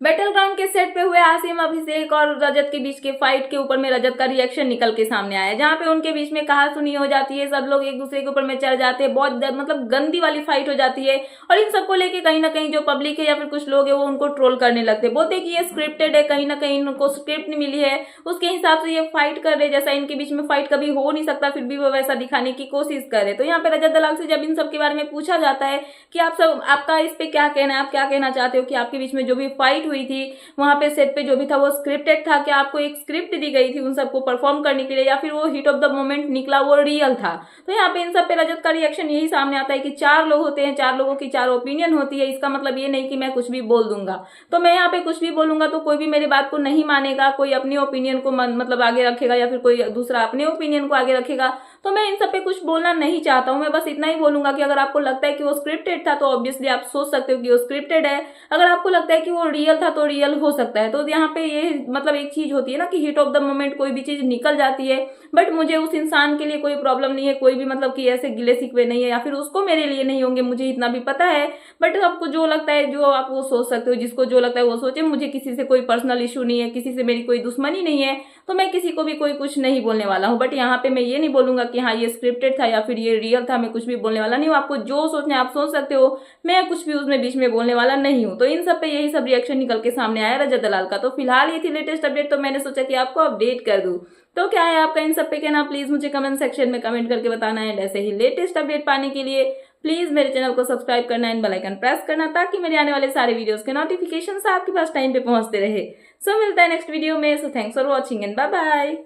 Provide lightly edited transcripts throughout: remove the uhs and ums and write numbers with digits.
Battle ground के set पे हुए आसिम अभिषेक और रजत के बीच के फाइट के ऊपर में रजत का रिएक्शन निकल के सामने आया, जहां पे उनके बीच में कहा सुनी हो जाती है, सब लोग एक दूसरे के ऊपर में चढ़ जाते हैं, बहुत मतलब गंदी वाली फाइट हो जाती है। और इन सबको लेके कहीं ना कहीं जो पब्लिक है या फिर कुछ लोग है वो उनको ट्रोल करने लगते हैं, बोलते कि ये स्क्रिप्टेड है, कहीं ना कहीं उनको स्क्रिप्ट नहीं मिली है, उसके हिसाब से ये फाइट कर रहे, जैसा इनके बीच में फाइट कभी हो नहीं सकता, फिर भी वो वैसा दिखाने की कोशिश कर रहे। तो यहाँ पे रजत दलाल से जब इन सब के बारे में पूछा जाता है कि आप सब आपका इस पे क्या कहना है, आप क्या कहना चाहते हो कि आपके बीच में जो भी फाइट हुई थी वहां पे सेट पे जो भी था वो स्क्रिप्टेड था, क्या आपको एक स्क्रिप्ट दी गई थी उन सबको परफॉर्म करने के लिए, या फिर वो हिट ऑफ द मोमेंट निकला वो रियल था। तो यहाँ पे इन सब पे रजत का रिएक्शन यही सामने आता है कि चार लोग होते हैं, चार लोगों की चार ओपिनियन होती है, इसका मतलब ये नहीं कि मैं कुछ भी बोल दूंगा। तो मैं यहाँ पे कुछ भी बोलूंगा तो कोई भी मेरी बात को नहीं मानेगा, कोई अपनी ओपिनियन को मतलब आगे रखेगा या फिर कोई दूसरा अपने ओपिनियन को आगे रखेगा। तो मैं इन सब पे कुछ बोलना नहीं चाहता हूँ, मैं बस इतना ही बोलूंगा कि अगर आपको लगता है कि वो स्क्रिप्टेड था तो ऑब्वियसली आप सोच सकते हो कि वो स्क्रिप्टेड है, अगर आपको लगता है कि वो रियल था तो रियल हो सकता है। तो यहाँ पे ये मतलब एक चीज होती है ना कि हिट ऑफ द मोमेंट कोई भी चीज निकल जाती है, बट मुझे उस इंसान के लिए कोई प्रॉब्लम नहीं है, कोई भी मतलब कि ऐसे गिले शिकवे नहीं है, या फिर उसको मेरे लिए नहीं होंगे, मुझे इतना भी पता है। बट आपको जो लगता है जो आप वो सोच सकते हो, जिसको जो लगता है वो सोचे, मुझे किसी से कोई पर्सनल इशू नहीं है, किसी से मेरी कोई दुश्मनी नहीं है, तो मैं किसी को भी कोई कुछ नहीं बोलने वाला हूँ। बट यहाँ पे मैं ये नहीं बोलूंगा कि हाँ ये स्क्रिप्टेड था या फिर ये रियल था, मैं कुछ भी बोलने वाला नहीं हूँ। आपको जो सोचना है आप सोच सकते हो, मैं कुछ भी उसमें बीच में बोलने वाला नहीं हूँ। तो इन सब पे यही सब रिएक्शन निकल के सामने आया रजत दलाल का। तो फिलहाल ये थी लेटेस्ट अपडेट, तो मैंने सोचा कि आपको अपडेट कर दूं। तो क्या है आपका इन सब पे कहना, प्लीज मुझे कमेंट सेक्शन में कमेंट करके बताना है। ऐसे ही लेटेस्ट अपडेट पाने के लिए प्लीज मेरे चैनल को सब्सक्राइब करना एंड बेल आइकन प्रेस करना, ताकि मेरे आने वाले सारे वीडियोस के नोटिफिकेशन आपके पास टाइम पे पहुंचते रहे। सो मिलता है नेक्स्ट वीडियो में। So thanks for watching and bye bye.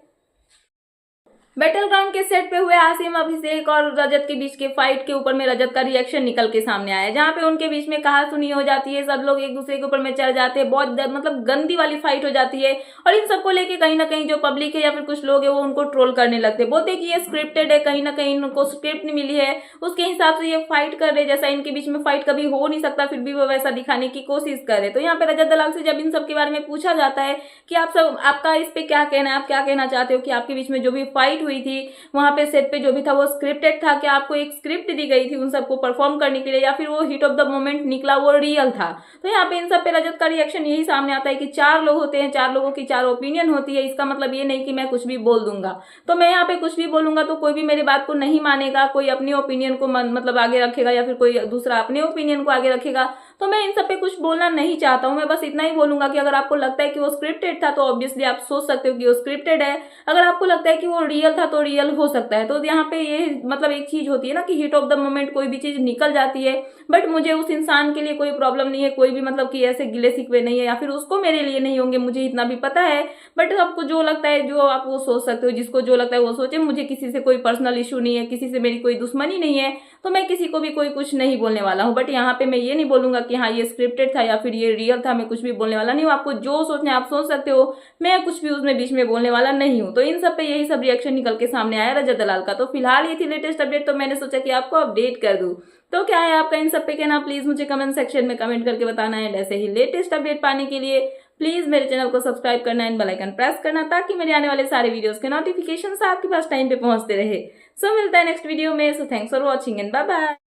Battle ground के सेट पे हुए आसिम अभिषेक और रजत के बीच के फाइट के ऊपर में रजत का रिएक्शन निकल के सामने आया, जहां पे उनके बीच में कहा सुनी हो जाती है, सब लोग एक दूसरे के ऊपर में चढ़ जाते हैं, बहुत मतलब गंदी वाली फाइट हो जाती है। और इन सबको लेके कहीं ना कहीं जो पब्लिक है या फिर कुछ लोग है वो उनको ट्रोल करने लगते हैं, बोलते कि ये स्क्रिप्टेड है, कहीं ना कहीं उनको स्क्रिप्ट नहीं मिली है, उसके हिसाब से ये फाइट कर रहे, जैसा इनके बीच में फाइट कभी हो नहीं सकता, फिर भी वो वैसा दिखाने की कोशिश कर रहे। तो यहाँ पे रजत दलाल से जब इन सब के बारे में पूछा जाता है कि आप सब आपका इस पे क्या कहना है, आप क्या कहना चाहते हो कि आपके बीच में जो भी फाइट हुई थी वहां पे सेट पे जो भी था वो स्क्रिप्टेड था, क्या आपको एक स्क्रिप्ट दी गई थी उन सबको परफॉर्म करने के लिए, या फिर वो हिट ऑफ द मोमेंट निकला वो रियल था। तो यहाँ पे इन सब पे रजत का रिएक्शन यही सामने आता है कि चार लोग होते हैं, चार लोगों की चार ओपिनियन होती है, इसका मतलब ये नहीं कि मैं कुछ भी बोल दूंगा। तो मैं यहाँ पे कुछ भी बोलूंगा तो कोई भी मेरी बात को नहीं मानेगा, कोई अपनी ओपिनियन को मतलब आगे रखेगा या फिर कोई दूसरा अपने ओपिनियन को आगे रखेगा। तो मैं इन सब पे कुछ बोलना नहीं चाहता हूँ, मैं बस इतना ही बोलूंगा कि अगर आपको लगता है कि वो स्क्रिप्टेड था तो ऑब्वियसली आप सोच सकते हो कि वो स्क्रिप्टेड है, अगर आपको लगता है कि वो रियल था तो रियल हो सकता है। तो यहाँ पे ये मतलब एक चीज होती है ना कि हिट ऑफ द मोमेंट कोई भी चीज निकल जाती है, बट मुझे उस इंसान के लिए कोई प्रॉब्लम नहीं है, कोई भी मतलब कि ऐसे गिले शिकवे नहीं है, या फिर उसको मेरे लिए नहीं होंगे, मुझे इतना भी पता है। बट आपको जो लगता है जो आप वो सोच सकते हो, जिसको जो लगता है वो सोचे, मुझे किसी से कोई पर्सनल इशू नहीं है, किसी से मेरी कोई दुश्मनी नहीं है, तो मैं किसी को भी कोई कुछ नहीं बोलने वाला हूँ। बट यहाँ पे मैं ये नहीं बोलूंगा कि हाँ ये स्क्रिप्टेड था या फिर ये रियल था, मैं कुछ भी बोलने वाला नहीं हूँ। आपको जो सोचना है आप सोच सकते हो, मैं कुछ भी उसमें बीच में बोलने वाला नहीं हूँ। तो इन सब पे यही सब रिएक्शन निकल के सामने आया रजत दलाल का। तो फिलहाल ये थी लेटेस्ट अपडेट, तो मैंने सोचा कि आपको अपडेट कर दूं। तो क्या है आपका इन सब पे कहना, प्लीज मुझे कमेंट सेक्शन में कमेंट करके बताना है। ऐसे ही लेटेस्ट अपडेट पाने के लिए प्लीज मेरे चैनल को सब्सक्राइब करना एंड बेल आइकन प्रेस करना, ताकि मेरे आने वाले सारे वीडियोस के नोटिफिकेशन आपके पास टाइम पे पहुंचते रहे। सो मिलता है नेक्स्ट वीडियो में। So thanks for watching and bye bye.